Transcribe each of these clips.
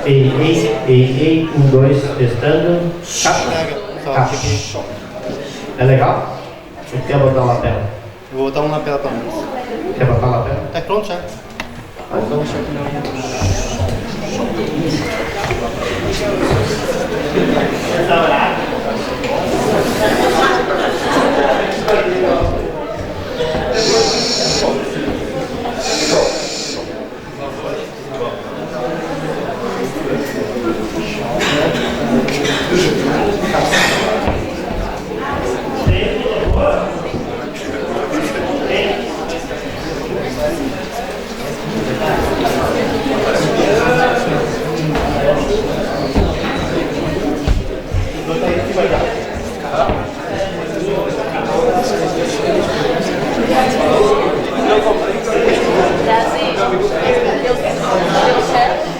Ei, um, dois, testando. É legal? Ou quer botar o lapel? Eu vou botar um lapela pra mim. Quer botar o lapel? Tá pronto já. Então,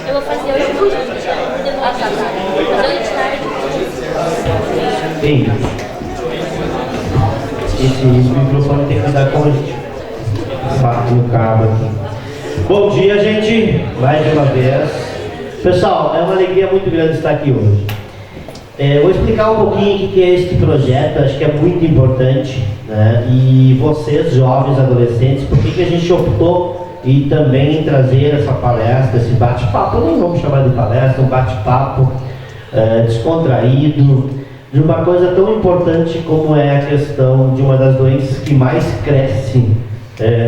eu vou fazer hoje por ei, esse microfone tem que dar com no cabo aqui. Bom dia, gente, mais uma vez. Pessoal, é uma alegria muito grande estar aqui hoje. Vou explicar um pouquinho o que é este projeto, acho que é muito importante, né? E vocês, jovens, adolescentes, por que a gente optou e também em trazer essa palestra, esse bate-papo, nem vamos chamar de palestra, um bate-papo descontraído, de uma coisa tão importante como é a questão de uma das doenças que mais cresce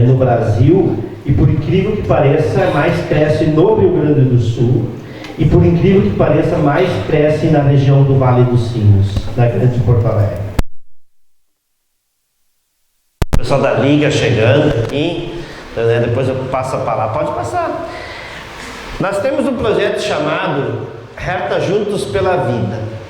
no Brasil, e por incrível que pareça, mais cresce no Rio Grande do Sul, e por incrível que pareça, mais cresce na região do Vale dos Sinos, na grande Porto Alegre. O pessoal da Liga chegando aqui, né? Depois eu passo a palavra, pode passar. Nós temos um projeto chamado Herta Juntos pela Vida.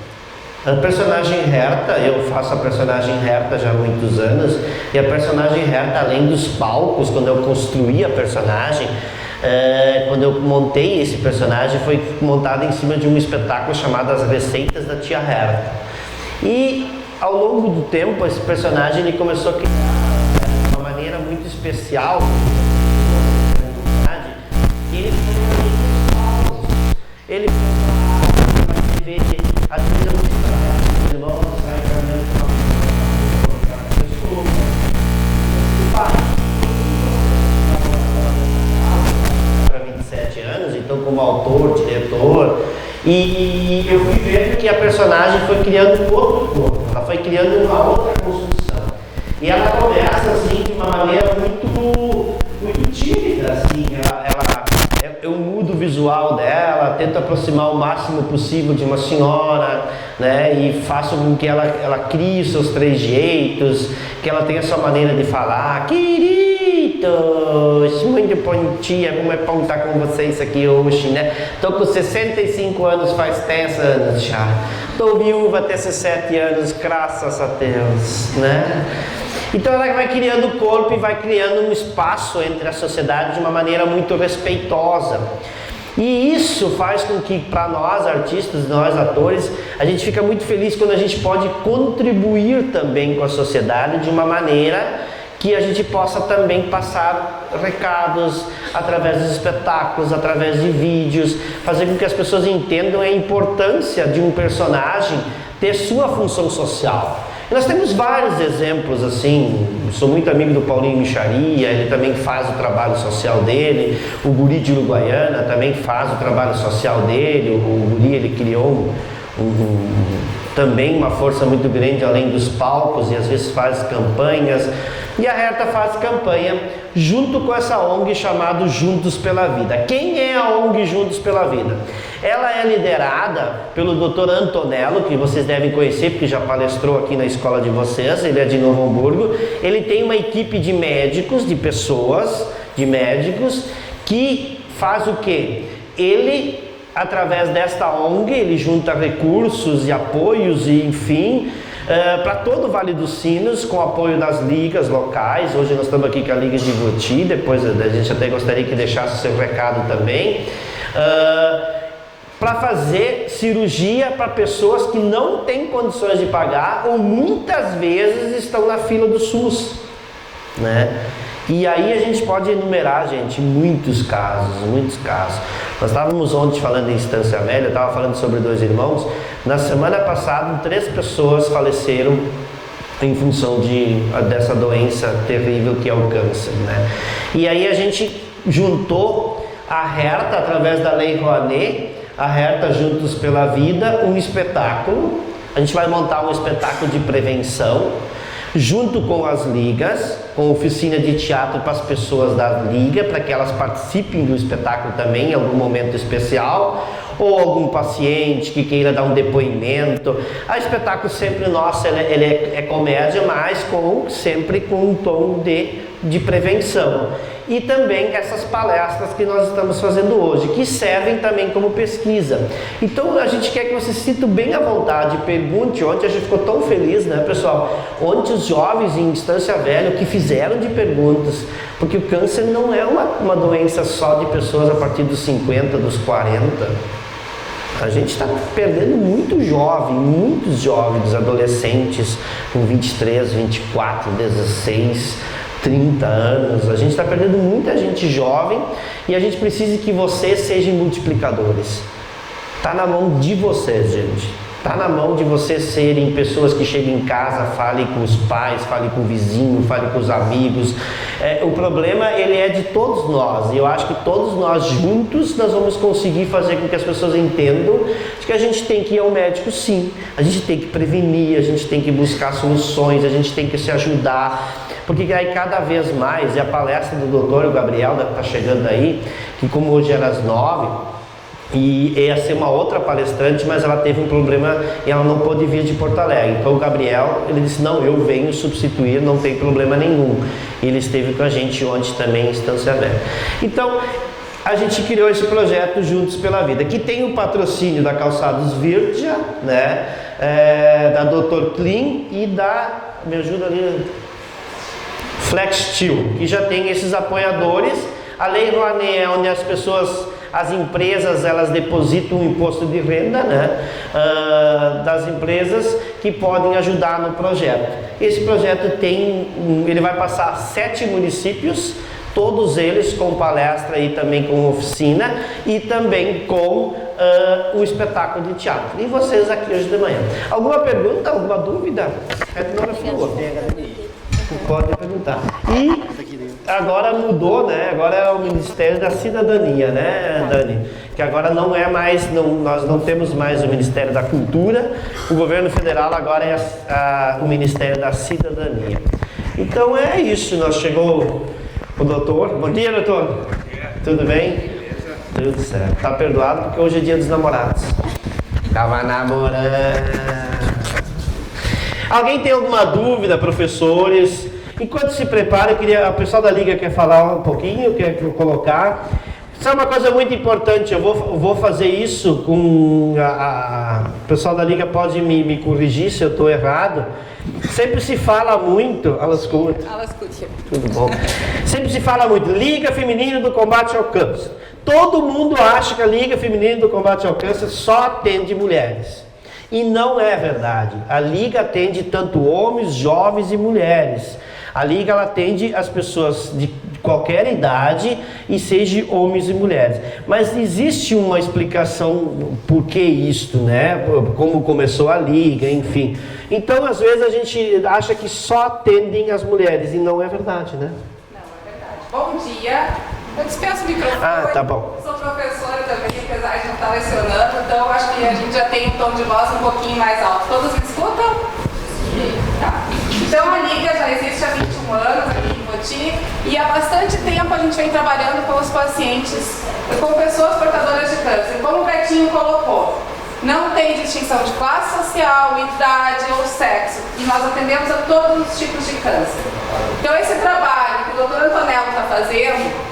A personagem Herta, eu faço a personagem Herta já há muitos anos, e a personagem Herta, além dos palcos, quando eu construí a personagem, quando eu montei esse personagem, foi montado em cima de um espetáculo chamado As Receitas da Tia Herta. E ao longo do tempo, esse personagem ele começou a criar de uma maneira muito especial. Ele foi a vida de irmãos, sai caminhando para 27 anos, então como autor, diretor, e eu fui vendo que a personagem foi criando outro corpo, ela foi criando uma outra construção, e ela começa assim de uma maneira muito tímida, assim, eu mudo o visual dela, tento aproximar o máximo possível de uma senhora, né, e faço com que ela crie os seus trejeitos, que ela tenha a sua maneira de falar. Queridos, muito bom dia, como é bom estar com vocês aqui hoje, né? Tô com 65 anos, faz 10 anos já. Tô viúva até 17 anos, graças a Deus, né? Então ela vai criando o corpo e vai criando um espaço entre a sociedade de uma maneira muito respeitosa. E isso faz com que, para nós artistas, nós atores, a gente fica muito feliz quando a gente pode contribuir também com a sociedade de uma maneira que a gente possa também passar recados através dos espetáculos, através de vídeos, fazer com que as pessoas entendam a importância de um personagem ter sua função social. Nós temos vários exemplos assim, sou muito amigo do Paulinho Micharia, ele também faz o trabalho social dele, o Guri de Uruguaiana também faz o trabalho social dele, o Guri ele criou também uma força muito grande além dos palcos e às vezes faz campanhas, e a Herta faz campanha junto com essa ONG chamada Juntos pela Vida. Quem é a ONG Juntos pela Vida? Ela é liderada pelo Dr. Antonello, que vocês devem conhecer porque já palestrou aqui na escola de vocês, ele é de Novo Hamburgo. Ele tem uma equipe de médicos, de pessoas, de médicos, que faz o quê? Ele, através desta ONG, ele junta recursos e apoios e enfim, para todo o Vale dos Sinos, com apoio das ligas locais. Hoje nós estamos aqui com a Liga de Iguati, depois a gente até gostaria que deixasse seu recado também, para fazer cirurgia para pessoas que não têm condições de pagar ou muitas vezes estão na fila do SUS, né? E aí a gente pode enumerar, gente, muitos casos, Nós estávamos ontem falando em Estância Velha, eu estava falando sobre 2 irmãos. Na semana passada, 3 pessoas faleceram em função dessa doença terrível que é o câncer, né? E aí a gente juntou a Herta, através da Lei Rouanet, a Herta Juntos pela Vida, um espetáculo. A gente vai montar um espetáculo de prevenção, junto com as ligas, com oficina de teatro para as pessoas da liga, para que elas participem do espetáculo também em algum momento especial, ou algum paciente que queira dar um depoimento. O espetáculo sempre nosso, ele é comédia, mas sempre com um tom de prevenção. E também essas palestras que nós estamos fazendo hoje, que servem também como pesquisa. Então a gente quer que você se sinta bem à vontade, pergunte. Ontem a gente ficou tão feliz, né, pessoal? Ontem os jovens em Estância Velha, o que fizeram de perguntas, porque o câncer não é uma doença só de pessoas a partir dos 50, dos 40. A gente está perdendo muitos jovens, adolescentes com 23, 24, 16, 30 anos. A gente está perdendo muita gente jovem e a gente precisa que vocês sejam multiplicadores. Está na mão de vocês, gente. Está na mão de vocês serem pessoas que chegam em casa, falem com os pais, falem com o vizinho, falem com os amigos. O problema, ele é de todos nós. E eu acho que todos nós juntos, nós vamos conseguir fazer com que as pessoas entendam de que a gente tem que ir ao médico, sim. A gente tem que prevenir, a gente tem que buscar soluções, a gente tem que se ajudar. Porque aí cada vez mais, e a palestra do doutor Gabriel está chegando aí, que como hoje era às 9, e ia ser uma outra palestrante, mas ela teve um problema e ela não pôde vir de Porto Alegre. Então o Gabriel, ele disse, não, eu venho substituir, não tem problema nenhum. E ele esteve com a gente ontem também em Estância Velha. Então, a gente criou esse projeto Juntos pela Vida, que tem o patrocínio da Calçados Virgia, né, da Dr. Clean e me ajuda ali, Flex Steel, que já tem esses apoiadores. A Lei Rouanet é onde as empresas, elas depositam um imposto de renda, né, das empresas que podem ajudar no projeto. Esse projeto ele vai passar 7 municípios, todos eles com palestra e também com oficina e também com o espetáculo de teatro. E vocês aqui hoje de manhã. Alguma pergunta, alguma dúvida? Pode perguntar. E agora mudou, né? Agora é o Ministério da Cidadania, né, Dani? Que agora não é mais, nós não temos mais o Ministério da Cultura. O governo federal agora é o Ministério da Cidadania. Então é isso. Chegou o doutor. Bom dia, doutor. Tudo bem? Tudo certo. Tá perdoado porque hoje é dia dos namorados. Tava namorando. Alguém tem alguma dúvida, professores? Enquanto se prepara, o pessoal da Liga quer falar um pouquinho, quer colocar. Sabe uma coisa muito importante, eu vou fazer isso com o pessoal da Liga pode me corrigir se eu estou errado. Sempre se fala muito, tudo bom? Sempre se fala muito, Liga Feminina do Combate ao Câncer. Todo mundo acha que a Liga Feminina do Combate ao Câncer só atende mulheres. E não é verdade. A Liga atende tanto homens, jovens e mulheres. A Liga ela atende as pessoas de qualquer idade e seja homens e mulheres. Mas existe uma explicação por que isto, né? Como começou a Liga, enfim. Então, às vezes a gente acha que só atendem as mulheres e não é verdade, né? Não, é verdade. Bom dia. Eu dispenso o microfone. Ah, tá bom. Sou professora também, apesar de não estar lecionando, então acho que a gente já tem um tom de voz um pouquinho mais alto. Todos me escutam? Tá. Então a Liga já existe há 21 anos aqui em Poti e há bastante tempo a gente vem trabalhando com os pacientes, com pessoas portadoras de câncer. Como o Betinho colocou, não tem distinção de classe social, idade ou sexo e nós atendemos a todos os tipos de câncer. Então esse trabalho que o Dr. Antonello está fazendo,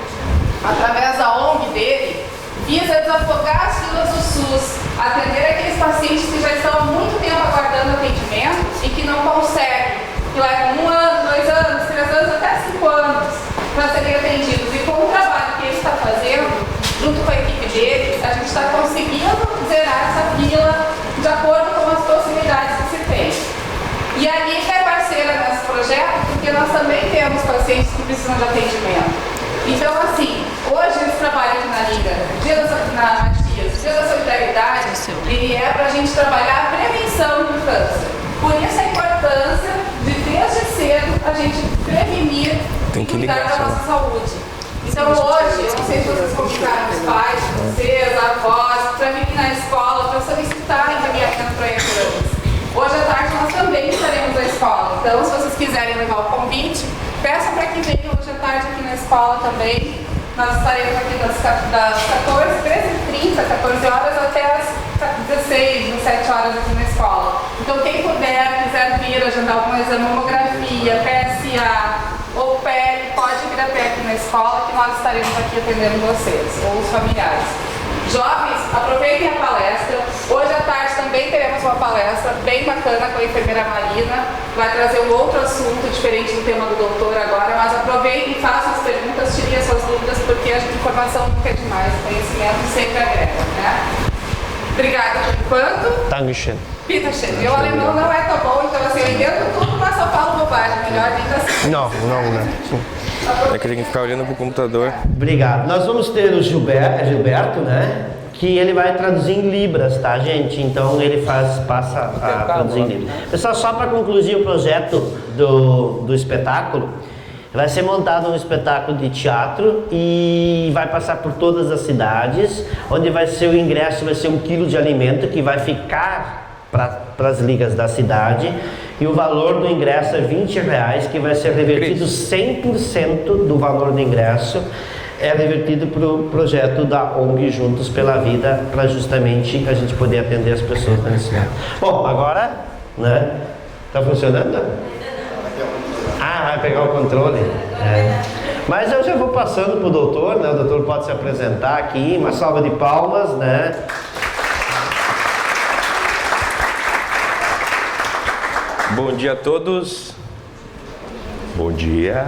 através da ONG dele, visa desafogar as filas do SUS, atender aqueles pacientes que já estão há muito tempo aguardando atendimento e que não conseguem, que levam 1 ano, 2 anos, 3 anos, até 5 anos para serem atendidos. E com o trabalho que ele está fazendo, junto com a equipe dele, a gente está conseguindo zerar essa fila de acordo com as possibilidades que se tem. E a Liga é parceira nesse projeto porque nós também temos pacientes que precisam de atendimento. Então, assim, hoje esse trabalho aqui na Liga, na o Dia da Solidariedade, ele é para a gente trabalhar a prevenção do câncer. Por isso a importância de, desde cedo, a gente prevenir e cuidar da nossa saúde. Então hoje, eu não sei se vocês convidaram os pais, vocês, avós, para vir na escola, para solicitar encaminhamento para exames. Hoje à tarde nós também estaremos na escola, então se vocês quiserem levar o convite, peçam para que venham hoje à tarde aqui na escola também. Nós estaremos aqui das 13h30, 14 horas até as 16, 17 horas aqui na escola. Então quem puder, quiser vir agendar alguma mamografia, PSA ou pele, pode vir até aqui na escola que nós estaremos aqui atendendo vocês ou os familiares. Jovens, aproveitem a palestra. Hoje à tarde também teremos uma palestra bem bacana com a enfermeira Marina. Vai trazer um outro assunto diferente do tema do doutor agora, mas aproveitem, façam as perguntas, tirem as suas dúvidas, porque a informação nunca é demais, conhecimento sempre agrega, né? Obrigada por enquanto. Dankeschön. Bitteschön. Meu alemão não é tão bom, então assim, eu entendo tudo, mas só falo bobagem. Melhor ainda assim. Não. É que tem que ficar olhando pro computador. Obrigado. Nós vamos ter o Gilberto, né? Que ele vai traduzir em libras, tá, gente? Então ele passa a traduzir em libras. Pessoal, só para concluir o projeto do espetáculo, vai ser montado um espetáculo de teatro e vai passar por todas as cidades, onde vai ser o ingresso, vai ser 1 quilo de alimento que vai ficar para as ligas da cidade, e o valor do ingresso é R$20, que vai ser revertido 100% do valor do ingresso é revertido para o projeto da ONG Juntos pela Vida, para justamente a gente poder atender as pessoas na necessidade. Bom, agora, né? Tá funcionando? Ah, vai pegar o controle. É. Mas eu já vou passando para o doutor, né? O doutor pode se apresentar aqui, uma salva de palmas, né? Bom dia a todos. Bom dia.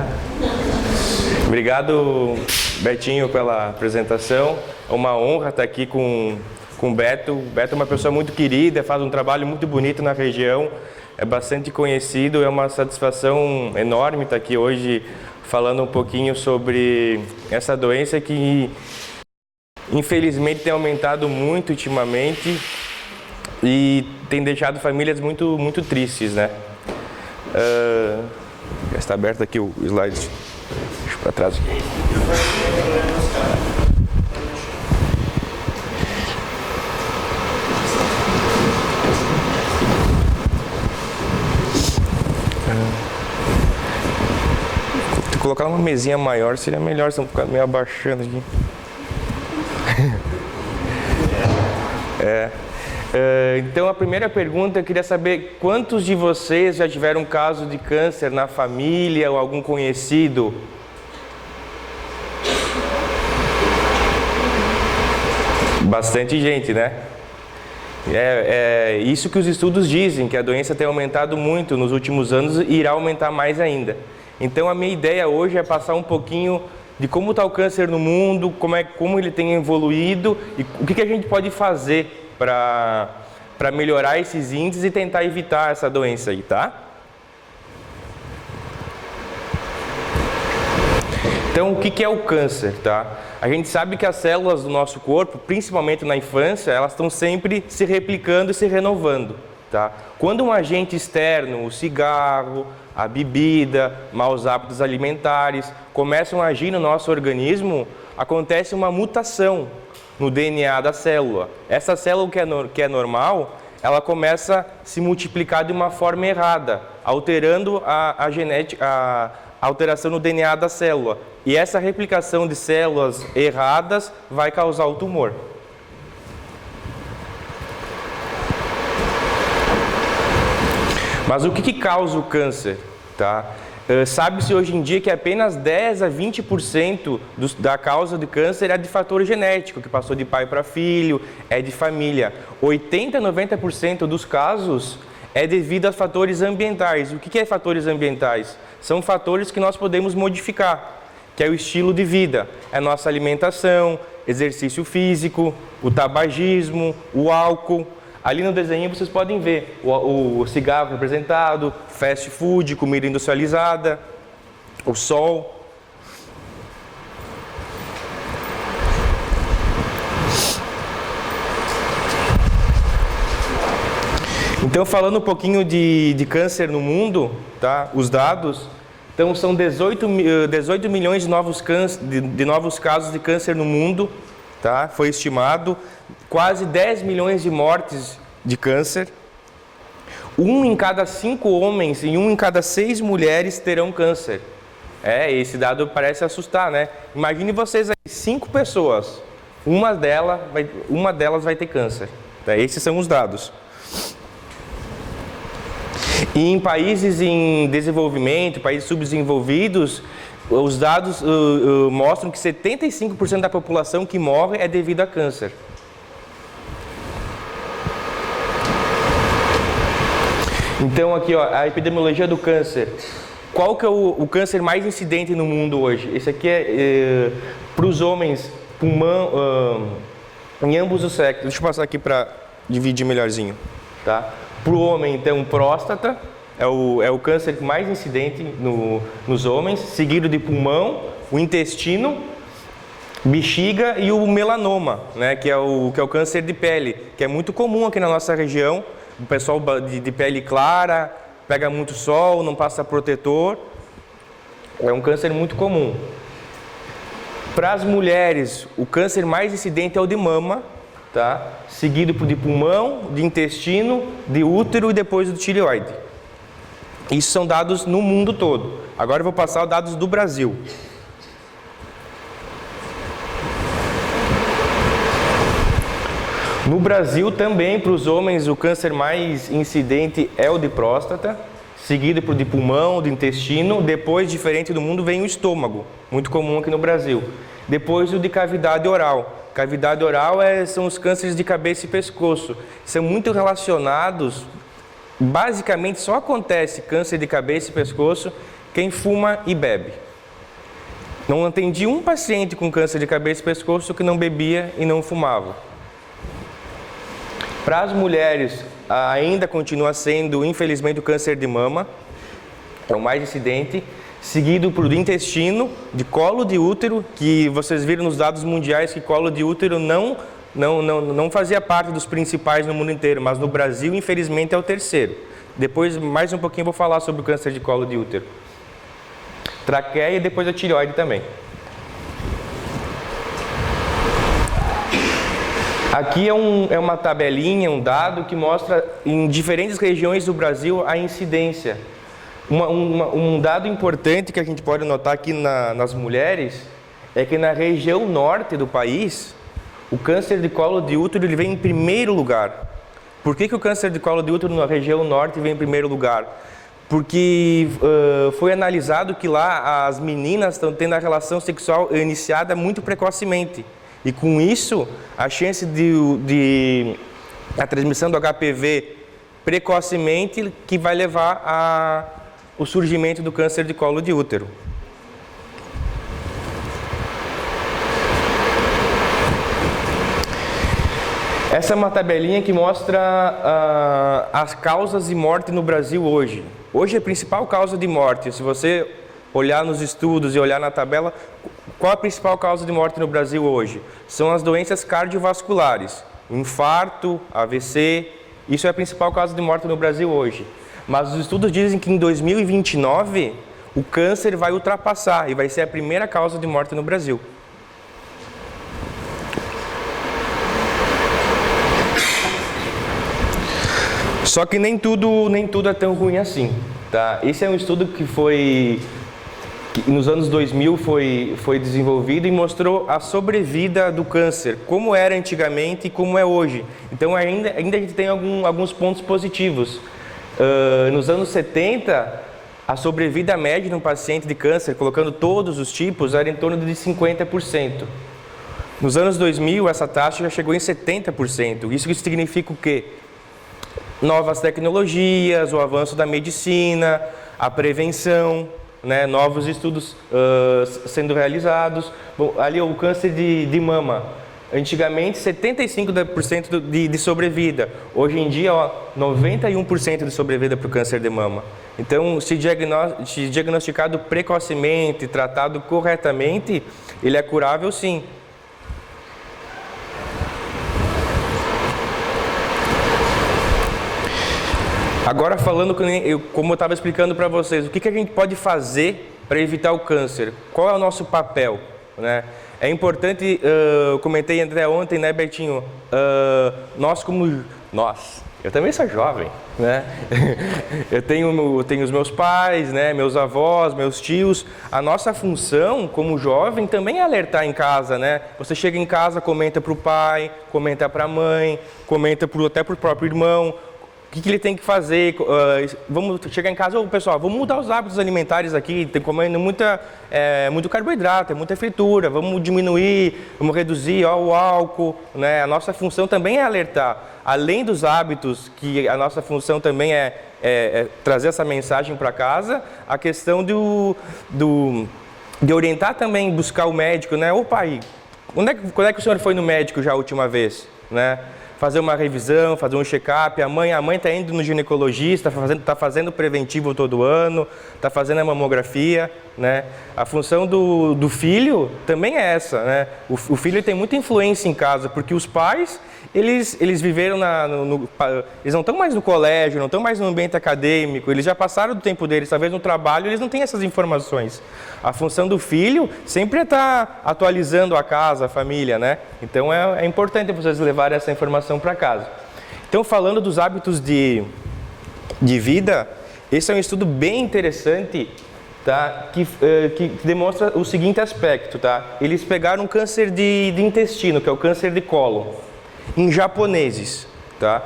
Obrigado, Betinho, pela apresentação. É uma honra estar aqui com o Beto. O Beto é uma pessoa muito querida, faz um trabalho muito bonito na região, é bastante conhecido, é uma satisfação enorme estar aqui hoje falando um pouquinho sobre essa doença que infelizmente tem aumentado muito ultimamente e tem deixado famílias muito, muito tristes, né? Já está aberto aqui o slide. Deixa para trás aqui. Se colocar uma mesinha maior seria melhor, se não ficar meio abaixando aqui. Então a primeira pergunta, eu queria saber quantos de vocês já tiveram um caso de câncer na família ou algum conhecido? Bastante gente, né? É isso que os estudos dizem, que a doença tem aumentado muito nos últimos anos e irá aumentar mais ainda. Então a minha ideia hoje é passar um pouquinho de como está o câncer no mundo, como ele tem evoluído e o que a gente pode fazer para melhorar esses índices e tentar evitar essa doença aí, tá? Então, o que é o câncer, tá? A gente sabe que as células do nosso corpo, principalmente na infância, elas estão sempre se replicando e se renovando, tá? Quando um agente externo, o cigarro, a bebida, maus hábitos alimentares, começam a agir no nosso organismo, acontece uma mutação no DNA da célula. Essa célula que é normal, ela começa a se multiplicar de uma forma errada, alterando a alteração no DNA da célula. E essa replicação de células erradas vai causar o tumor. Mas o que causa o câncer? Tá? Sabe-se hoje em dia que apenas 10 a 20% da causa de câncer é de fator genético, que passou de pai para filho, é de família. 80 a 90% dos casos é devido a fatores ambientais. O que é fatores ambientais? São fatores que nós podemos modificar, que é o estilo de vida, é a nossa alimentação, exercício físico, o tabagismo, o álcool. Ali no desenho vocês podem ver o cigarro representado, fast food, comida industrializada, o sol. Então, falando um pouquinho de câncer no mundo, tá? Os dados, então são 18 milhões de novos casos de câncer no mundo, tá? Foi estimado, quase 10 milhões de mortes de câncer. 1 em cada 5 homens e 1 em cada 6 mulheres terão câncer. Esse dado parece assustar, né? Imagine vocês aí, 5 pessoas, uma delas vai ter câncer. Tá? Esses são os dados. E em países em desenvolvimento, países subdesenvolvidos, os dados mostram que 75% da população que morre é devido a câncer. Então aqui, ó, a epidemiologia do câncer. Qual que é o câncer mais incidente no mundo hoje? Esse aqui é para os homens, pulmão, em ambos os sexos. Deixa eu passar aqui para dividir melhorzinho, tá? Para o homem, então, próstata é o câncer mais incidente nos homens, seguido de pulmão, o intestino, bexiga e o melanoma, né? Que é o câncer de pele, que é muito comum aqui na nossa região. O pessoal de pele clara, pega muito sol, não passa protetor. É um câncer muito comum. Para as mulheres, o câncer mais incidente é o de mama, tá? Seguido de pulmão, de intestino, de útero e depois do tireoide. Isso são dados no mundo todo. Agora eu vou passar os dados do Brasil. No Brasil também, para os homens, o câncer mais incidente é o de próstata, seguido por de pulmão, de intestino, depois, diferente do mundo, vem o estômago, muito comum aqui no Brasil. Depois o de cavidade oral. Cavidade oral são os cânceres de cabeça e pescoço. São muito relacionados, basicamente só acontece câncer de cabeça e pescoço quem fuma e bebe. Não atendi um paciente com câncer de cabeça e pescoço que não bebia e não fumava. Para as mulheres, ainda continua sendo, infelizmente, o câncer de mama, é o mais incidente, seguido por do intestino, de colo de útero, que vocês viram nos dados mundiais que colo de útero não fazia parte dos principais no mundo inteiro, mas no Brasil, infelizmente, é o terceiro. Depois, mais um pouquinho, vou falar sobre o câncer de colo de útero. Traqueia e depois a tireoide também. Aqui é uma tabelinha, um dado que mostra em diferentes regiões do Brasil a incidência. Um dado importante que a gente pode notar aqui nas mulheres é que na região norte do país, o câncer de colo de útero ele vem em primeiro lugar. Por que o câncer de colo de útero na região norte vem em primeiro lugar? Porque foi analisado que lá as meninas estão tendo a relação sexual iniciada muito precocemente. E com isso, a chance de a transmissão do HPV precocemente que vai levar ao surgimento do câncer de colo de útero. Essa é uma tabelinha que mostra as causas de morte no Brasil hoje. Hoje a principal causa de morte, se você olhar nos estudos e olhar na tabela, qual a principal causa de morte no Brasil hoje? São as doenças cardiovasculares, infarto, AVC, isso é a principal causa de morte no Brasil hoje. Mas os estudos dizem que em 2029 o câncer vai ultrapassar e vai ser a primeira causa de morte no Brasil. Só que nem tudo é tão ruim assim, tá? Esse é um estudo que nos anos 2000 foi desenvolvido e mostrou a sobrevida do câncer, como era antigamente e como é hoje. Então ainda a gente tem alguns pontos positivos. Nos anos 70, a sobrevida média de um paciente de câncer, colocando todos os tipos, era em torno de 50%. Nos anos 2000, essa taxa já chegou em 70%. Isso significa o quê? Novas tecnologias, o avanço da medicina, a prevenção, né, novos estudos sendo realizados. Bom, ali o câncer de mama, antigamente 75% de sobrevida, hoje em dia 91% de sobrevida para o câncer de mama. Então, se diagnosticado precocemente, tratado corretamente, ele é curável sim. Agora falando, como eu estava explicando para vocês, o que a gente pode fazer para evitar o câncer? Qual é o nosso papel, né? É importante, eu comentei até ontem, né, Bertinho? Eu também sou jovem, né? Eu tenho os meus pais, né, meus avós, meus tios. A nossa função como jovem também é alertar em casa, né? Você chega em casa, comenta para o pai, comenta para a mãe, comenta até para o próprio irmão. O que ele tem que fazer? Vamos chegar em casa, pessoal, vamos mudar os hábitos alimentares aqui, tem comendo muito carboidrato, muita fritura, vamos diminuir, vamos reduzir o álcool, né? A nossa função também é alertar. Além dos hábitos, que a nossa função também é trazer essa mensagem para casa, a questão de orientar também, buscar o médico, né? Ô pai, quando é que o senhor foi no médico já a última vez, né? Fazer uma revisão, fazer um check-up. A mãe está indo no ginecologista, está fazendo preventivo todo ano, está fazendo a mamografia, né? A função do filho também é essa, né? O filho tem muita influência em casa, porque os pais, eles viveram eles não estão mais no colégio, não estão mais no ambiente acadêmico, eles já passaram do tempo deles, talvez no trabalho eles não têm essas informações. A função do filho sempre é estar atualizando a casa, a família, né? Então é importante vocês levarem essa informação para casa. Então, falando dos hábitos de vida, esse é um estudo bem interessante, tá? Que demonstra o seguinte aspecto, tá? Eles pegaram um câncer de intestino, que é o câncer de cólon, em japoneses, tá?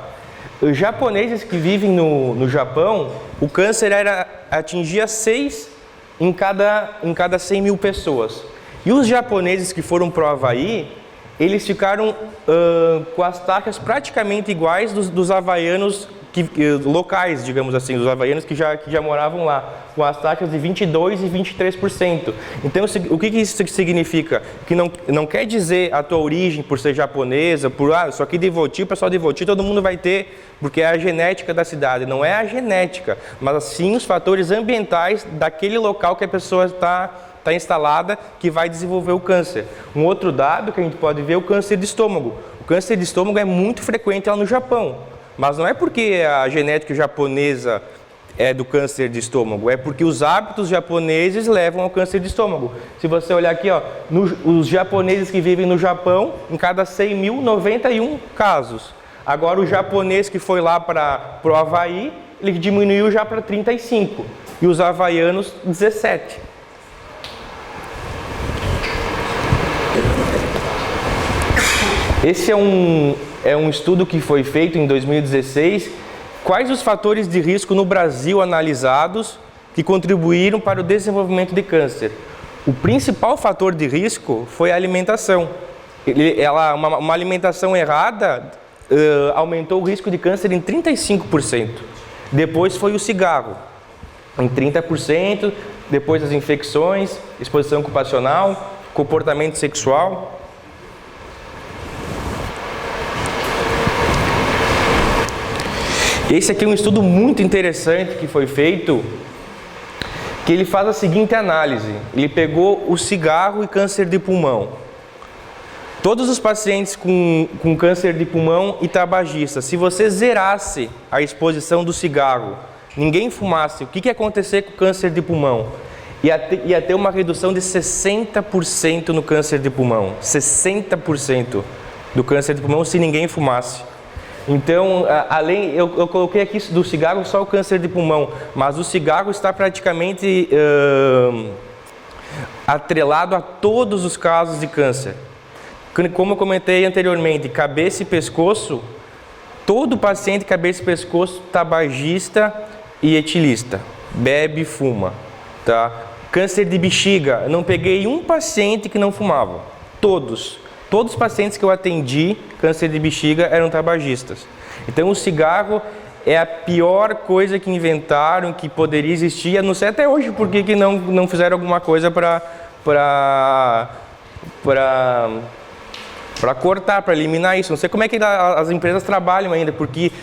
Os japoneses que vivem no Japão, o câncer atingia 6 em cada 100 mil pessoas. E os japoneses que foram para o Havaí, eles ficaram com as taxas praticamente iguais dos havaianos locais, digamos assim, dos havaianos que já moravam lá, com as taxas de 22% e 23%. Então, o que isso significa? Que não quer dizer a tua origem por ser japonesa, só aqui de Voti, o pessoal de Voti, todo mundo vai ter, porque é a genética da cidade. Não é a genética, mas sim os fatores ambientais daquele local que a pessoa está instalada, que vai desenvolver o câncer. Um outro dado que a gente pode ver é o câncer de estômago. O câncer de estômago é muito frequente lá no Japão, mas não é porque a genética japonesa é do câncer de estômago, é porque os hábitos japoneses levam ao câncer de estômago. Se você olhar aqui, os japoneses que vivem no Japão, em cada 100 mil, 91 casos. Agora o japonês que foi lá para o Havaí, ele diminuiu já para 35, e os havaianos 17. Esse é um estudo que foi feito em 2016. Quais os fatores de risco no Brasil analisados que contribuíram para o desenvolvimento de câncer? O principal fator de risco foi a alimentação. Uma alimentação errada aumentou o risco de câncer em 35%. Depois foi o cigarro, em 30%. Depois as infecções, exposição ocupacional, comportamento sexual. Esse aqui é um estudo muito interessante que foi feito, que ele faz a seguinte análise. Ele pegou o cigarro e câncer de pulmão. Todos os pacientes com câncer de pulmão e tabagistas, se você zerasse a exposição do cigarro, ninguém fumasse, o que ia acontecer com o câncer de pulmão? Ia ter uma redução de 60% no câncer de pulmão. 60% do câncer de pulmão se ninguém fumasse. Então, eu coloquei aqui do cigarro só o câncer de pulmão, mas o cigarro está praticamente atrelado a todos os casos de câncer. Como eu comentei anteriormente, cabeça e pescoço, todo paciente cabeça e pescoço tabagista e etilista, bebe e fuma, tá? Câncer de bexiga, não peguei um paciente que não fumava, todos os pacientes que eu atendi, câncer de bexiga, eram tabagistas. Então o cigarro é a pior coisa que inventaram, que poderia existir. Eu não sei até hoje por que não fizeram alguma coisa para cortar, para eliminar isso. Não sei como é que as empresas trabalham ainda, porque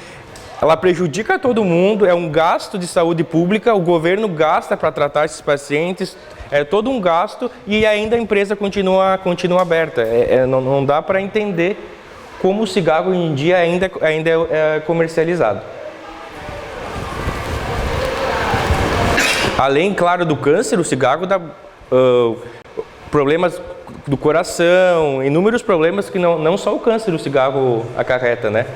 ela prejudica todo mundo, é um gasto de saúde pública, o governo gasta para tratar esses pacientes, é todo um gasto e ainda a empresa continua aberta. Não dá para entender como o cigarro hoje em dia ainda é comercializado. Além, claro, do câncer, o cigarro dá problemas do coração, inúmeros problemas que não só o câncer o cigarro acarreta, né?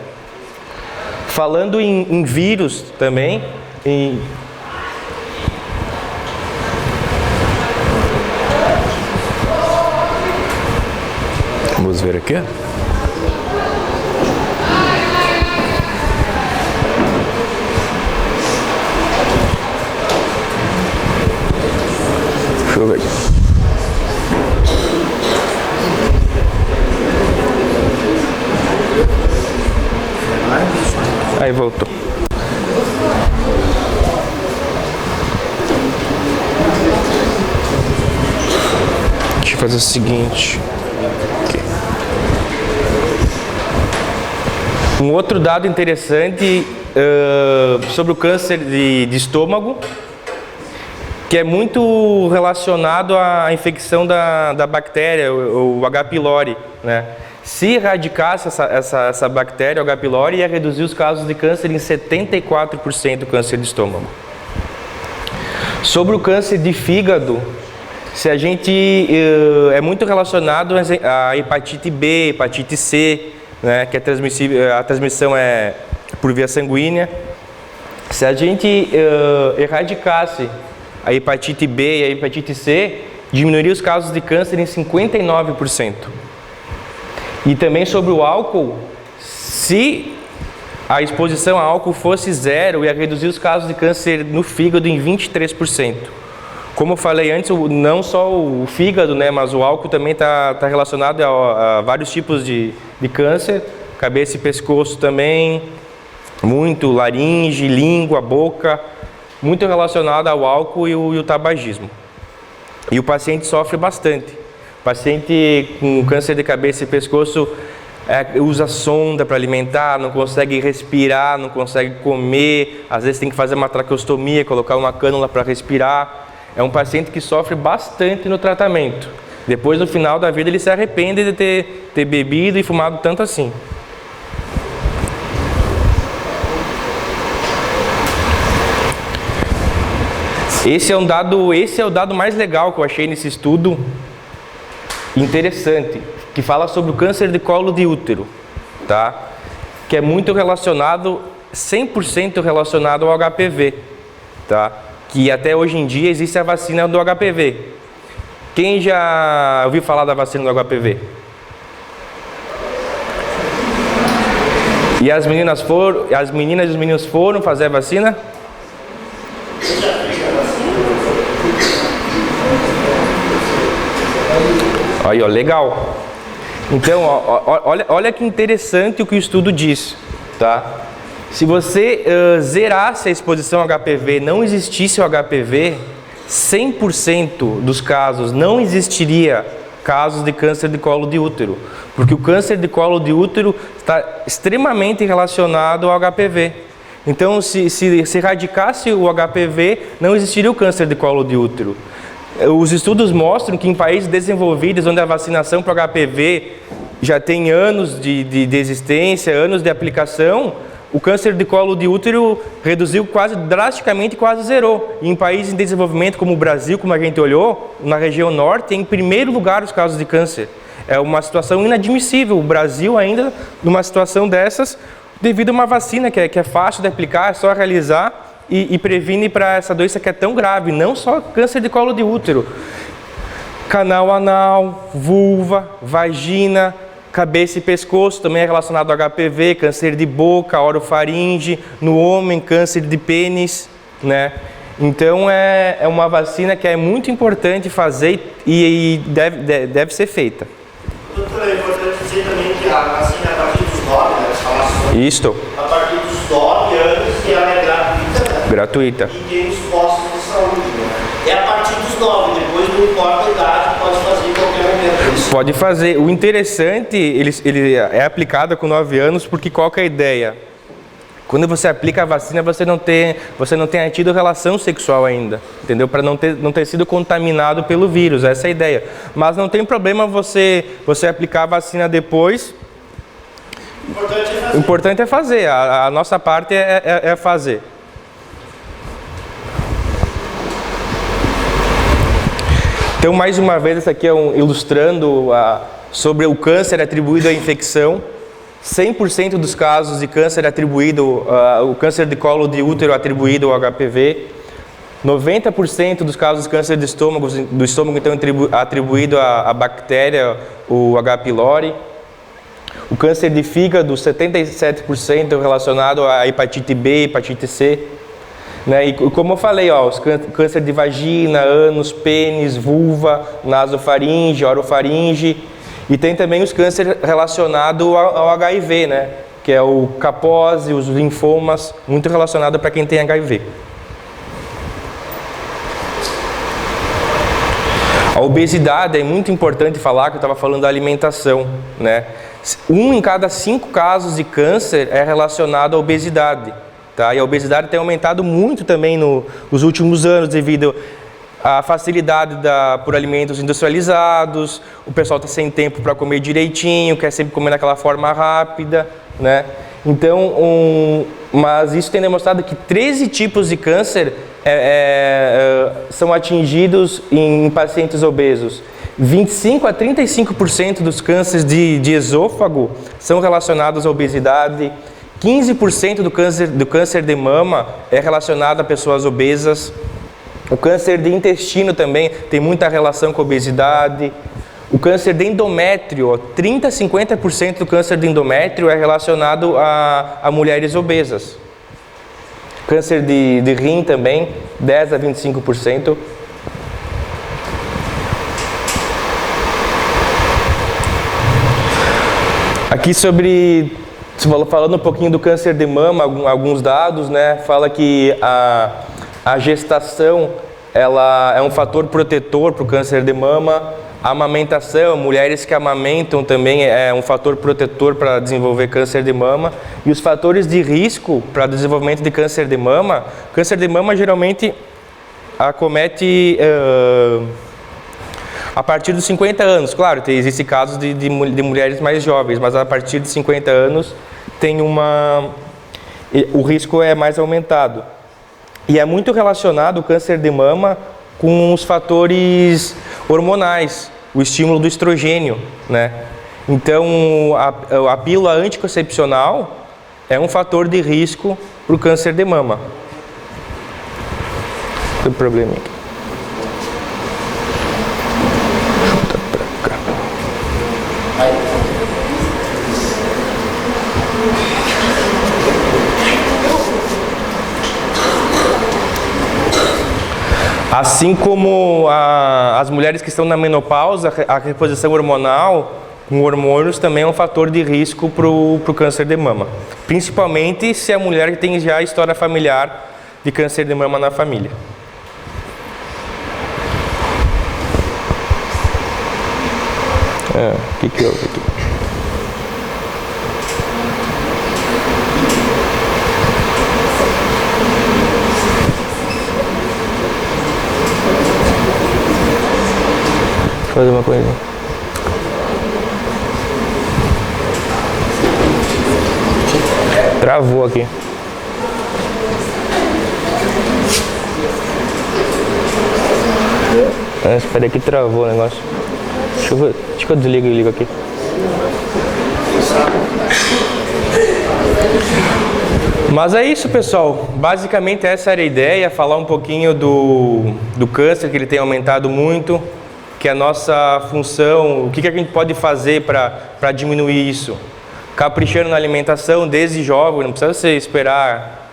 Falando em vírus também, vamos ver aqui. Deixa eu ver aqui. Aí voltou. Deixa eu fazer o seguinte. Aqui. Um outro dado interessante sobre o câncer de estômago, que é muito relacionado à infecção da bactéria, o H. pylori, né? Se erradicasse essa bactéria, o H. pylori, ia reduzir os casos de câncer em 74% do câncer de estômago. Sobre o câncer de fígado, se a gente é muito relacionado à hepatite B, hepatite C, né, que é transmissível, a transmissão é por via sanguínea. Se a gente erradicasse a hepatite B e a hepatite C, diminuiria os casos de câncer em 59%. E também sobre o álcool, se a exposição a álcool fosse zero, ia reduzir os casos de câncer no fígado em 23%. Como eu falei antes, não só o fígado, né, mas o álcool também está relacionado a vários tipos de câncer, cabeça e pescoço também, muito, laringe, língua, boca, muito relacionado ao álcool e o tabagismo. E o paciente sofre bastante. O paciente com câncer de cabeça e pescoço usa sonda para alimentar, não consegue respirar, não consegue comer, às vezes tem que fazer uma traqueostomia, colocar uma cânula para respirar. É um paciente que sofre bastante no tratamento. Depois, no final da vida, ele se arrepende de ter bebido e fumado tanto assim. Esse é o dado mais legal que eu achei nesse estudo interessante, que fala sobre o câncer de colo de útero, tá? Que é muito relacionado, 100% relacionado ao HPV, tá? Que até hoje em dia existe a vacina do HPV. Quem já ouviu falar da vacina do HPV? E as meninas e os meninos foram fazer a vacina? Aí, ó, legal. Então, olha que interessante o que o estudo diz, tá? Se você zerasse a exposição ao HPV, não existisse o HPV, 100% dos casos não existiria casos de câncer de colo de útero, porque o câncer de colo de útero está extremamente relacionado ao HPV. Então, se erradicasse o HPV, não existiria o câncer de colo de útero. Os estudos mostram que em países desenvolvidos, onde a vacinação para o HPV já tem anos de existência, anos de aplicação, o câncer de colo de útero reduziu drasticamente, quase zerou. E em países em desenvolvimento como o Brasil, como a gente olhou, na região norte, em primeiro lugar os casos de câncer. É uma situação inadmissível. O Brasil ainda numa situação dessas, devido a uma vacina que é fácil de aplicar, é só realizar e previne para essa doença que é tão grave, não só câncer de colo de útero. Canal anal, vulva, vagina, cabeça e pescoço também é relacionado ao HPV, câncer de boca, orofaringe, no homem, câncer de pênis, né? Então é uma vacina que é muito importante fazer e deve ser feita. Doutor, é importante dizer também que a vacina é a partir dos 9, né? Isto. A partir dos 9 anos e ela é gratuita, né? Gratuita. E tem os postos de saúde, né? É a partir dos 9, depois não importa a idade, pode fazer em qualquer momento. Pode fazer. O interessante, ele é aplicado com 9 anos, porque qual que é a ideia? Quando você aplica a vacina, você não tem tido relação sexual ainda, entendeu? Para não ter sido contaminado pelo vírus, essa é a ideia. Mas não tem problema você aplicar a vacina depois. O importante é fazer. A nossa parte é fazer. Então, mais uma vez, esse aqui é ilustrando sobre o câncer atribuído à infecção. 100% dos casos de câncer atribuído, o câncer de colo de útero atribuído ao HPV. 90% dos casos de câncer do estômago então atribuído à bactéria, o H. pylori. O câncer de fígado, 77% relacionado à hepatite B, hepatite C. Né? E como eu falei, os câncer de vagina, ânus, pênis, vulva, nasofaringe, orofaringe. E tem também os cânceres relacionados ao HIV, né? Que é o capose, os linfomas, muito relacionado para quem tem HIV. A obesidade é muito importante falar, que eu estava falando da alimentação, né? 1 em cada 5 casos de câncer é relacionado à obesidade, tá? E a obesidade tem aumentado muito também nos últimos anos devido à facilidade por alimentos industrializados, o pessoal está sem tempo para comer direitinho, quer sempre comer daquela forma rápida, né? Então, mas isso tem demonstrado que 13 tipos de câncer são atingidos em pacientes obesos. 25 a 35% dos cânceres de esôfago são relacionados à obesidade. 15% do câncer de mama é relacionado a pessoas obesas. O câncer de intestino também tem muita relação com a obesidade. O câncer de endométrio, 30 a 50% do câncer de endométrio é relacionado a mulheres obesas. Câncer de rim também, 10 a 25%. Aqui falando um pouquinho do câncer de mama, alguns dados, né? Fala que a gestação ela é um fator protetor para o câncer de mama. A amamentação, mulheres que amamentam também é um fator protetor para desenvolver câncer de mama. E os fatores de risco para desenvolvimento de câncer de mama geralmente acomete a partir dos 50 anos. Claro, existem casos de mulheres mais jovens, mas a partir de 50 anos o risco é mais aumentado. E é muito relacionado o câncer de mama com os fatores hormonais, o estímulo do estrogênio, né? Então, a pílula anticoncepcional é um fator de risco para o câncer de mama. Tem problema aqui. Chuta pra cá. Assim como as mulheres que estão na menopausa, a reposição hormonal com hormônios também é um fator de risco para o câncer de mama. Principalmente se a mulher tem já história familiar de câncer de mama na família. O que houve aqui? Fazer uma coisa. Travou aqui. Espera que travou o negócio. Deixa que eu desligo e ligo aqui. Mas é isso, pessoal. Basicamente essa era a ideia, falar um pouquinho do câncer, que ele tem aumentado muito, que a nossa função, o que a gente pode fazer para diminuir isso. Caprichando na alimentação desde jovem, não precisa você esperar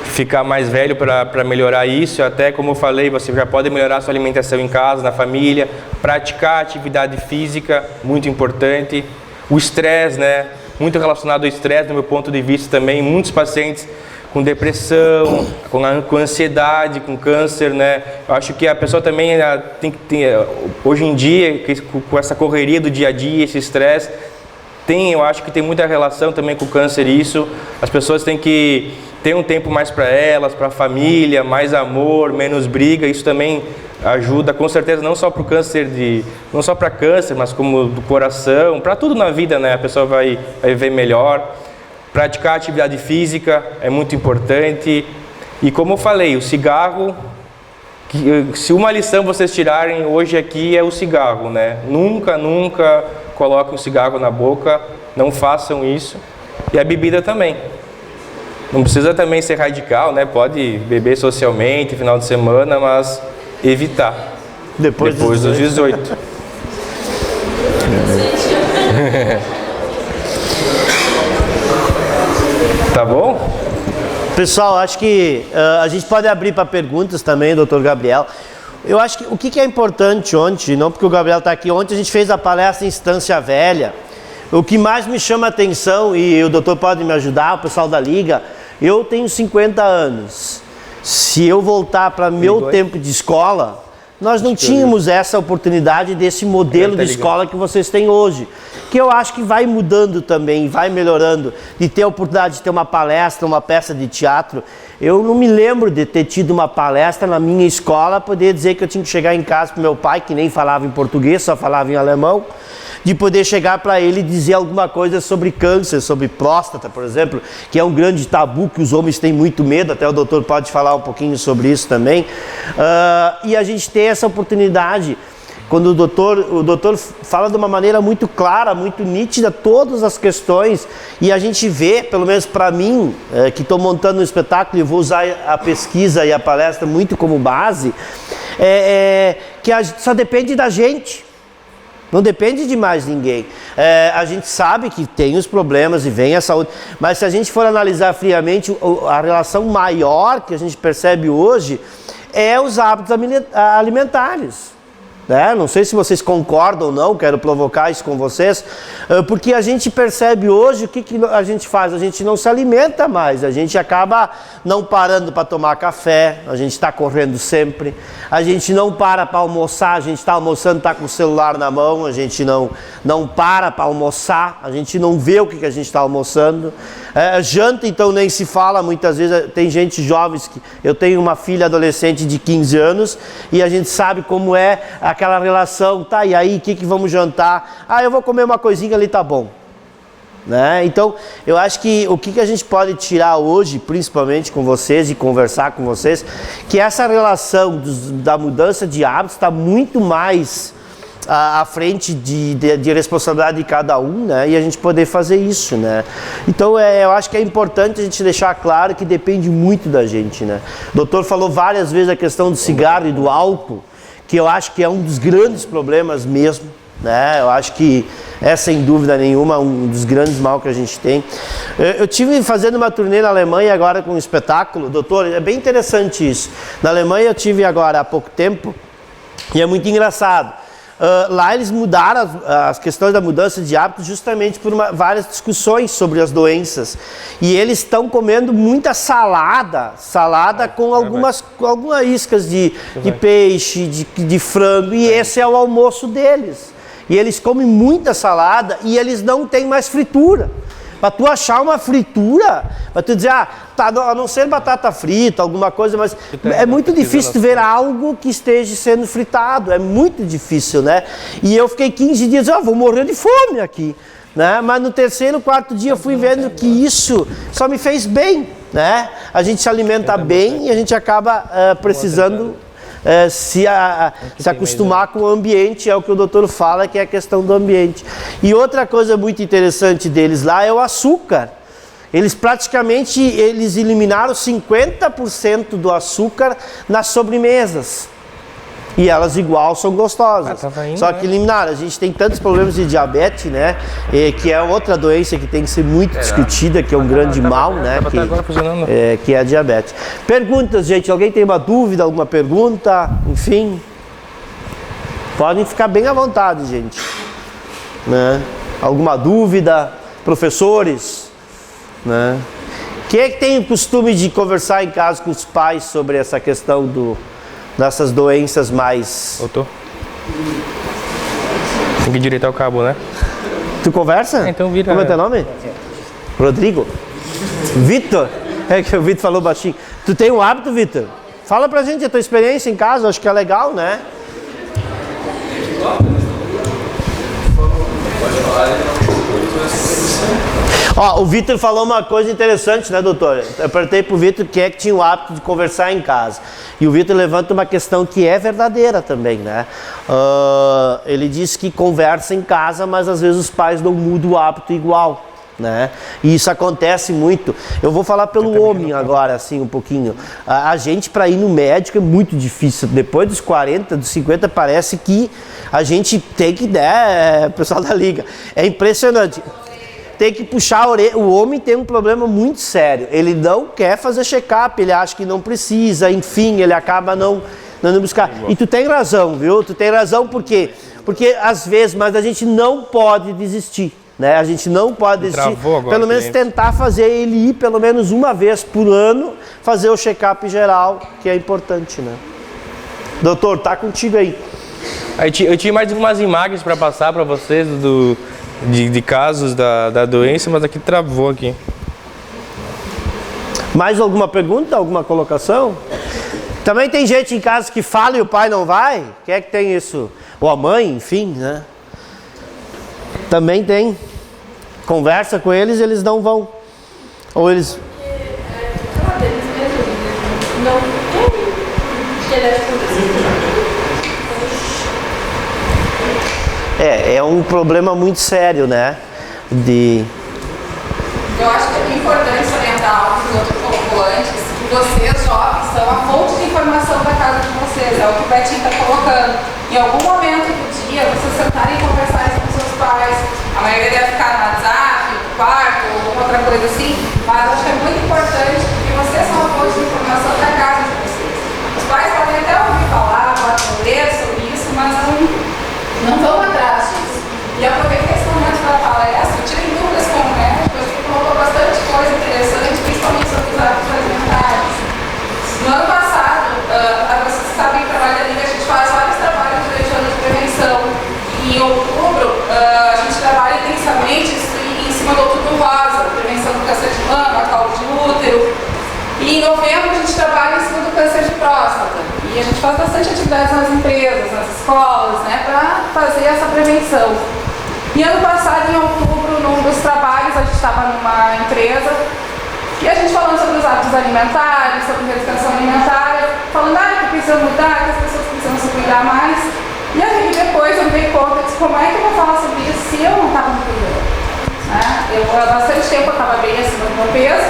ficar mais velho para melhorar isso. Até como eu falei, você já pode melhorar a sua alimentação em casa, na família, praticar atividade física, muito importante. O estresse, né? Muito relacionado ao estresse, do meu ponto de vista também, muitos pacientes com depressão, com ansiedade, com câncer, né? Eu acho que a pessoa também tem que ter, hoje em dia, com essa correria do dia a dia, esse estresse, eu acho que tem muita relação também com o câncer isso. As pessoas têm que ter um tempo mais para elas, para a família, mais amor, menos briga. Isso também ajuda, com certeza, não só para o câncer não só para câncer, mas como do coração, para tudo na vida, né? A pessoa vai viver melhor. Praticar atividade física é muito importante. E como eu falei, o cigarro se uma lição vocês tirarem hoje aqui é o cigarro, né? Nunca coloquem o cigarro na boca, não façam isso. E a bebida também. Não precisa também ser radical, né? Pode beber socialmente, final de semana, mas evitar. Depois dos 18. Tá bom? Pessoal, acho que a gente pode abrir para perguntas também, doutor Gabriel. Eu acho que o que é importante ontem, não porque o Gabriel está aqui, ontem a gente fez a palestra em Estância Velha. O que mais me chama a atenção, e o doutor pode me ajudar, o pessoal da Liga, eu tenho 50 anos. Se eu voltar para meu tempo de escola, nós não tínhamos essa oportunidade desse modelo de escola que vocês têm hoje. Que eu acho que vai mudando também, vai melhorando, de ter a oportunidade de ter uma palestra, uma peça de teatro. Eu não me lembro de ter tido uma palestra na minha escola, poder dizer que eu tinha que chegar em casa para meu pai, que nem falava em português, só falava em alemão, de poder chegar para ele e dizer alguma coisa sobre câncer, sobre próstata, por exemplo, que é um grande tabu que os homens têm muito medo, até o doutor pode falar um pouquinho sobre isso também. E a gente tem essa oportunidade, quando o doutor fala de uma maneira muito clara, muito nítida, todas as questões, e a gente vê, pelo menos para mim, que estou montando um espetáculo e vou usar a pesquisa e a palestra muito como base, que só depende da gente. Não depende de mais ninguém. A gente sabe que tem os problemas e vem a saúde, mas se a gente for analisar friamente, a relação maior que a gente percebe hoje é os hábitos alimentares. Não sei se vocês concordam ou não, quero provocar isso com vocês, porque a gente percebe hoje o que a gente faz, a gente não se alimenta mais, a gente acaba não parando para tomar café, a gente está correndo sempre, a gente não para almoçar, a gente está almoçando, está com o celular na mão, a gente não para almoçar, a gente não vê o que a gente está almoçando, janta então nem se fala, muitas vezes tem gente jovens, eu tenho uma filha adolescente de 15 anos e a gente sabe como é aquela relação, tá, e aí, o que vamos jantar? Eu vou comer uma coisinha ali, tá bom. Então, eu acho que o que a gente pode tirar hoje, principalmente com vocês e conversar com vocês, que essa relação da mudança de hábitos está muito mais à frente de responsabilidade de cada um, e a gente poder fazer isso, Então, eu acho que é importante a gente deixar claro que depende muito da gente, O doutor falou várias vezes a questão do cigarro e do álcool, que eu acho que é um dos grandes problemas mesmo, Eu acho que é sem dúvida nenhuma um dos grandes mal que a gente tem. Eu tive fazendo uma turnê na Alemanha agora com um espetáculo, doutor, é bem interessante isso. Na Alemanha eu tive agora há pouco tempo e é muito engraçado. Lá eles mudaram as questões da mudança de hábitos justamente por várias discussões sobre as doenças. E eles estão comendo muita salada com algumas iscas de peixe, de frango, e esse é o almoço deles. E eles comem muita salada e eles não têm mais fritura. Para tu achar uma fritura, para tu dizer, a não ser batata frita, alguma coisa, mas é muito difícil tu ver algo que esteja sendo fritado, é muito difícil, E eu fiquei 15 dias, vou morrer de fome aqui, Mas no terceiro, quarto dia eu fui vendo que isso só me fez bem, A gente se alimenta bem e a gente acaba precisando se acostumar com o ambiente, é o que o doutor fala, que é a questão do ambiente. E outra coisa muito interessante deles lá é o açúcar. Eles eliminaram 50% do açúcar nas sobremesas. E elas igual são gostosas. Só que eliminaram. A gente tem tantos problemas de diabetes, que é outra doença que tem que ser muito discutida, que é um grande mal, que é a diabetes. Perguntas, gente. Alguém tem uma dúvida, alguma pergunta? Enfim. Podem ficar bem à vontade, gente. Alguma dúvida? Professores? Quem é que tem o costume de conversar em casa com os pais sobre essa questão dessas doenças mais... Voltou? Tem que direitar o cabo, Tu conversa? Então vira... Como é teu nome? Rodrigo? Vitor? É que o Vitor falou baixinho. Tu tem um hábito, Vitor? Fala pra gente a tua experiência em casa, acho que é legal, Ó, o Vitor falou uma coisa interessante, né, doutor? Eu perguntei pro Vitor quem é que tinha o hábito de conversar em casa. E o Vitor levanta uma questão que é verdadeira também, né? Ele diz que conversa em casa, mas às vezes os pais não mudam o hábito igual, né? E isso acontece muito. Eu vou falar pelo homem agora, assim, um pouquinho. A gente, para ir no médico, é muito difícil. Depois dos 40, dos 50, parece que a gente tem que, né, pessoal da liga, é impressionante. Tem que puxar a orelha. O homem tem um problema muito sério. Ele não quer fazer check-up, ele acha que não precisa, enfim, ele acaba não buscar. E tu tem razão, viu? Tu tem razão por quê? Porque às vezes, mas a gente não pode desistir, né? A gente não pode desistir. Pelo menos tentar fazer ele ir pelo menos uma vez por ano, fazer o check-up geral, que é importante, né? Doutor, tá contigo aí. Eu tinha mais umas imagens para passar para vocês de casos da doença, mas aqui travou aqui. Mais alguma pergunta, alguma colocação? Também tem gente em casa que fala e o pai não vai? Quem é que tem isso? Ou a mãe, enfim, né? Também tem. Conversa com eles, eles não vão. Ou eles... Deles mesmo não tem que ele É um problema muito sério, né? Eu acho que é importante salientar algo que o outro colocou antes, que vocês, jovens, são a fonte de informação da casa de vocês, é o que o Betinho está colocando. Em algum momento do dia, vocês sentarem e conversarem com seus pais, a maioria deve ficar no WhatsApp, no quarto, ou outra coisa assim, mas acho que é muito importante, porque vocês são a fonte de informação da casa de vocês. Os pais podem até ouvir falar, podem ler sobre isso, mas não vão atrás disso. E aproveita esse momento para palestra, tirem dúvidas com o médico, acho que colocou bastante coisa interessante, principalmente sobre os hábitos alimentares. No ano passado, vocês sabem que o trabalho da Liga, a gente faz vários trabalhos durante o ano de prevenção. E em outubro, a gente trabalha intensamente em cima do Outubro Rosa, prevenção do câncer de mama, colo de útero. E em novembro, a gente trabalha em cima do câncer de próstata. E a gente faz bastante atividades nas empresas, nas escolas, né, para fazer essa prevenção. E ano passado, em outubro, num dos trabalhos, a gente estava numa empresa e a gente falando sobre os hábitos alimentares, sobre reeducação alimentar, falando que precisa mudar, que as pessoas precisam se cuidar mais. E aí depois eu me dei conta, eu disse, como é que eu vou falar sobre isso se eu não estava me cuidando? Né? Há bastante tempo eu estava bem acima do meu peso.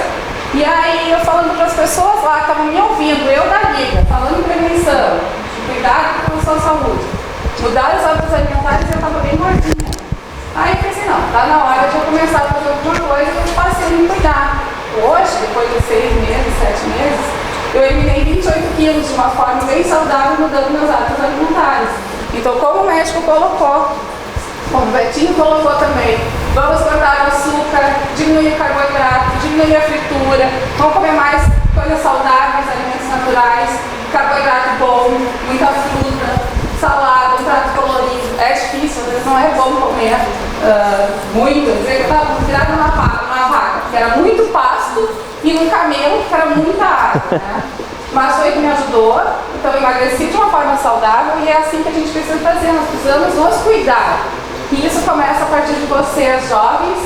E aí eu falando para as pessoas lá que estavam me ouvindo, eu da Liga, falando em prevenção, de cuidado com a sua saúde, mudar os hábitos alimentares, eu estava bem gordinha. Aí eu pensei, não, tá na hora de eu começar a fazer alguma coisa e eu passei a me cuidar. Hoje, depois de 6 meses, 7 meses, eu eliminei 28 quilos de uma forma bem saudável, mudando meus hábitos alimentares. Então, como o médico colocou, como o Betinho colocou também, vamos cortar o açúcar, diminuir o carboidrato, diminuir a fritura, vamos comer mais coisas saudáveis, alimentos naturais, carboidrato bom, muita fruta, salada, um prato colorido. É difícil, às vezes não é bom comer muito. Eu estava virada numa vaca, que era muito pasto, e num camelo, que era muita água, né? Mas foi que me ajudou, então eu emagreci de uma forma saudável e é assim que a gente precisa fazer, nós precisamos nos cuidar. E isso começa a partir de vocês, jovens,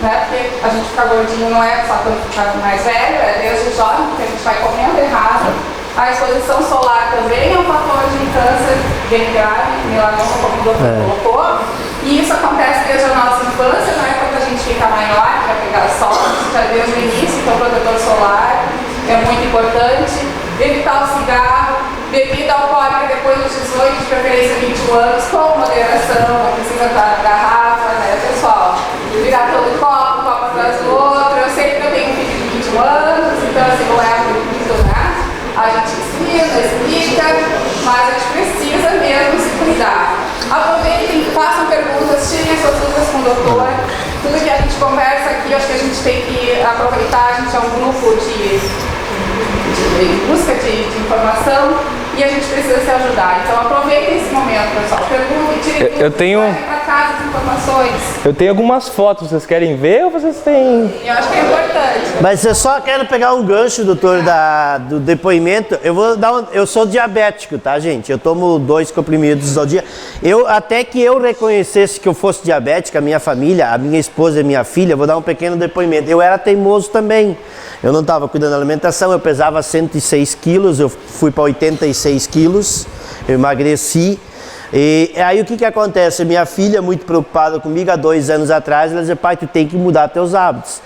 né? Porque a gente ficar gordinho não é só quando ficar mais velho, é desde jovem, porque a gente vai comendo errado. A exposição solar também é um fator de câncer bem grave, melanoma, como o doutor colocou. E isso acontece desde a nossa infância, não é quando a gente fica maior, para pegar sol, isso já desde o início, então o protetor solar é muito importante. Evitar o cigarro, bebida alcoólica depois dos 18, de preferência 21 anos, com moderação, não precisa estar na garrafa, né, pessoal? Virar todo copo, um copo atrás do outro. Eu sei que eu tenho um filho de 21 anos, então assim, não é muito, né? A gente ensina, explica, mas a gente precisa mesmo se cuidar. Aproveitem, façam perguntas, tirem as suas dúvidas com o doutor. Tudo que a gente conversa aqui, acho que a gente tem que aproveitar, a gente é um grupo de busca de informação e a gente precisa se ajudar. Então aproveitem esse momento, pessoal. Perguntem, tirem dúvidas, eu tenho para casa as informações. Eu tenho algumas fotos, vocês querem ver ou vocês têm? Eu acho que é importante. Mas eu só quero pegar um gancho, doutor, do depoimento. Eu sou diabético, tá, gente? Eu tomo 2 comprimidos ao dia. Até que eu reconhecesse que eu fosse diabético, a minha família, a minha esposa e a minha filha, eu vou dar um pequeno depoimento. Eu era teimoso também. Eu não estava cuidando da alimentação, eu pesava 106 quilos, eu fui para 86 quilos, eu emagreci. E aí o que acontece? Minha filha, muito preocupada comigo, há 2 anos atrás, ela dizia, pai, tu tem que mudar teus hábitos.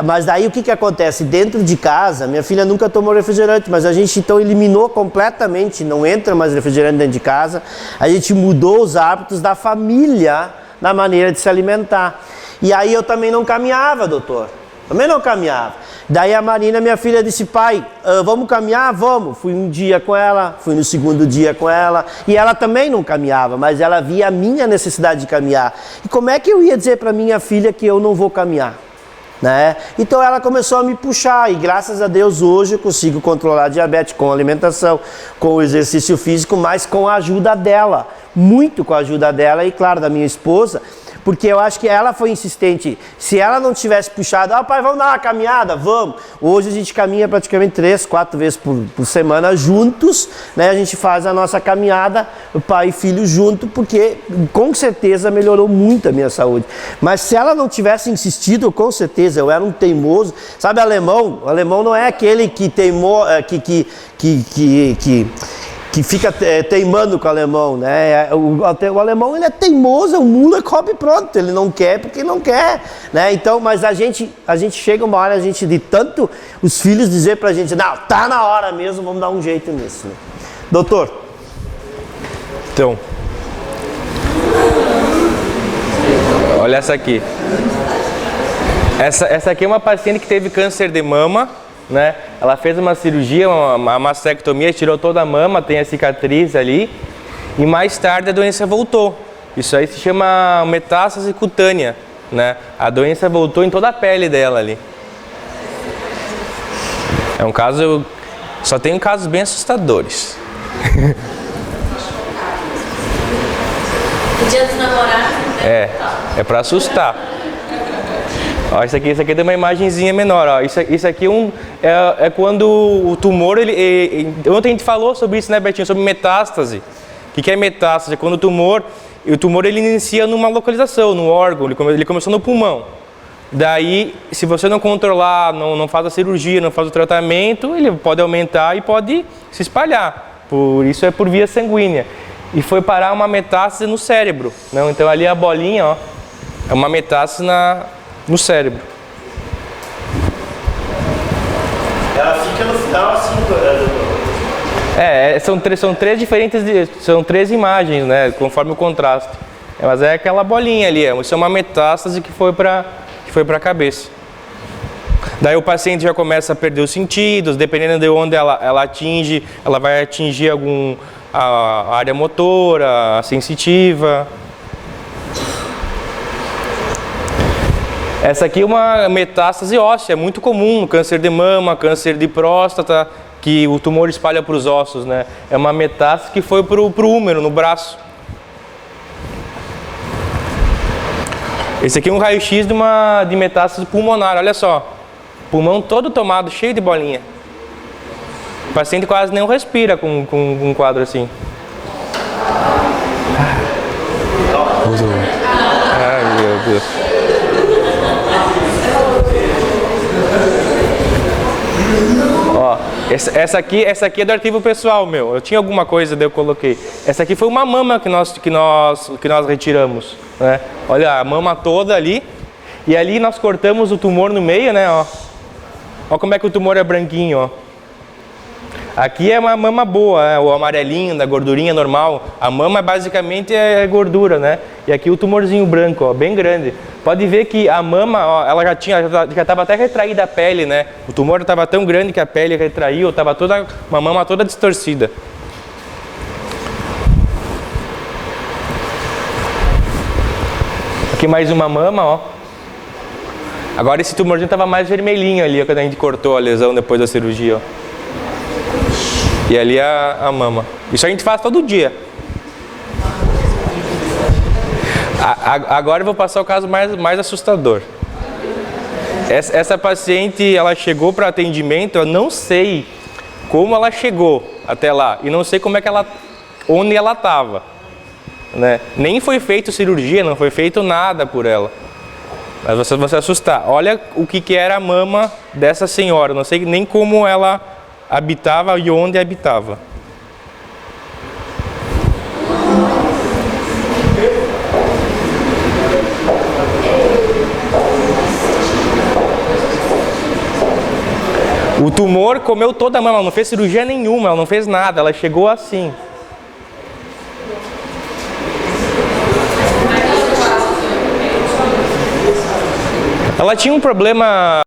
Mas daí o que acontece? Dentro de casa, minha filha nunca tomou refrigerante, mas a gente então eliminou completamente, não entra mais refrigerante dentro de casa. A gente mudou os hábitos da família na maneira de se alimentar. E aí eu também não caminhava, doutor. Também não caminhava. Daí a Marina, minha filha, disse, pai, vamos caminhar? Vamos. Fui um dia com ela, fui no segundo dia com ela. E ela também não caminhava, mas ela via a minha necessidade de caminhar. E como é que eu ia dizer para minha filha que eu não vou caminhar? Né? Então ela começou a me puxar e graças a Deus hoje eu consigo controlar a diabetes com a alimentação, com o exercício físico, mas com a ajuda dela, muito com a ajuda dela e claro da minha esposa, porque eu acho que ela foi insistente. Se ela não tivesse puxado, pai, vamos dar uma caminhada? Vamos. Hoje a gente caminha praticamente 3, 4 vezes por semana juntos, né? A gente faz a nossa caminhada, o pai e filho junto, porque com certeza melhorou muito a minha saúde. Mas se ela não tivesse insistido, com certeza, eu era um teimoso. Sabe alemão? O alemão não é aquele que teimou, que fica teimando com o alemão, né? O alemão, ele é teimoso, o mula come pronto, ele não quer porque não quer, né? Então, mas a gente chega uma hora, de tanto os filhos dizer pra gente, não, tá na hora mesmo, vamos dar um jeito nisso, né? Doutor. Então, olha essa aqui. Essa aqui é uma paciente que teve câncer de mama, né? Ela fez uma cirurgia, uma mastectomia, tirou toda a mama, tem a cicatriz ali e mais tarde a doença voltou. Isso aí se chama metástase cutânea, né? A doença voltou em toda a pele dela ali. É um caso, só tenho casos bem assustadores. O dia dos namorados. É pra assustar. Ó, isso aqui é uma imagenzinha menor. Ó. Isso aqui é quando o tumor, ontem a gente falou sobre isso, né, Betinho? Sobre metástase. O que é metástase? É quando o tumor ele inicia numa localização, no órgão, ele começou no pulmão. Daí, se você não controlar, não faz a cirurgia, não faz o tratamento, ele pode aumentar e pode se espalhar. Por isso é por via sanguínea. E foi parar uma metástase no cérebro. Não? Então ali a bolinha, ó, é uma metástase no cérebro. Ela fica no final assim, São três imagens, né, conforme o contraste. Mas é aquela bolinha ali, isso é uma metástase que foi para a cabeça. Daí o paciente já começa a perder os sentidos, dependendo de onde ela atinge, ela vai atingir a área motora, a sensitiva. Essa aqui é uma metástase óssea, é muito comum, câncer de mama, câncer de próstata, que o tumor espalha para os ossos, né? É uma metástase que foi para o úmero, no braço. Esse aqui é um raio-x de metástase pulmonar, olha só. Pulmão todo tomado, cheio de bolinha. O paciente quase não respira com um quadro assim. Ai, meu Deus. Ó, essa aqui é do arquivo pessoal meu. Eu tinha alguma coisa, daí eu coloquei. Essa aqui foi uma mama que nós retiramos, né? Olha a mama toda ali. E ali nós cortamos o tumor no meio, né? Ó, ó como é que o tumor é branquinho, ó. Aqui é uma mama boa, o amarelinho da gordurinha normal. A mama basicamente é gordura, né? E aqui o tumorzinho branco, ó, bem grande. Pode ver que a mama, ó, ela já estava até retraída a pele, né? O tumor estava tão grande que a pele retraiu, estava uma mama toda distorcida. Aqui mais uma mama, ó. Agora esse tumorzinho estava mais vermelhinho ali, ó, quando a gente cortou a lesão depois da cirurgia, ó. E ali a mama. Isso a gente faz todo dia. Agora eu vou passar o caso mais assustador. Essa paciente, ela chegou para atendimento, eu não sei como ela chegou até lá e não sei onde ela estava, né? Nem foi feito cirurgia, não foi feito nada por ela. Mas vocês vão se assustar. Olha o que era a mama dessa senhora, não sei nem como ela habitava e onde habitava. O tumor comeu toda a mama, ela não fez cirurgia nenhuma, ela não fez nada, ela chegou assim. Ela tinha um problema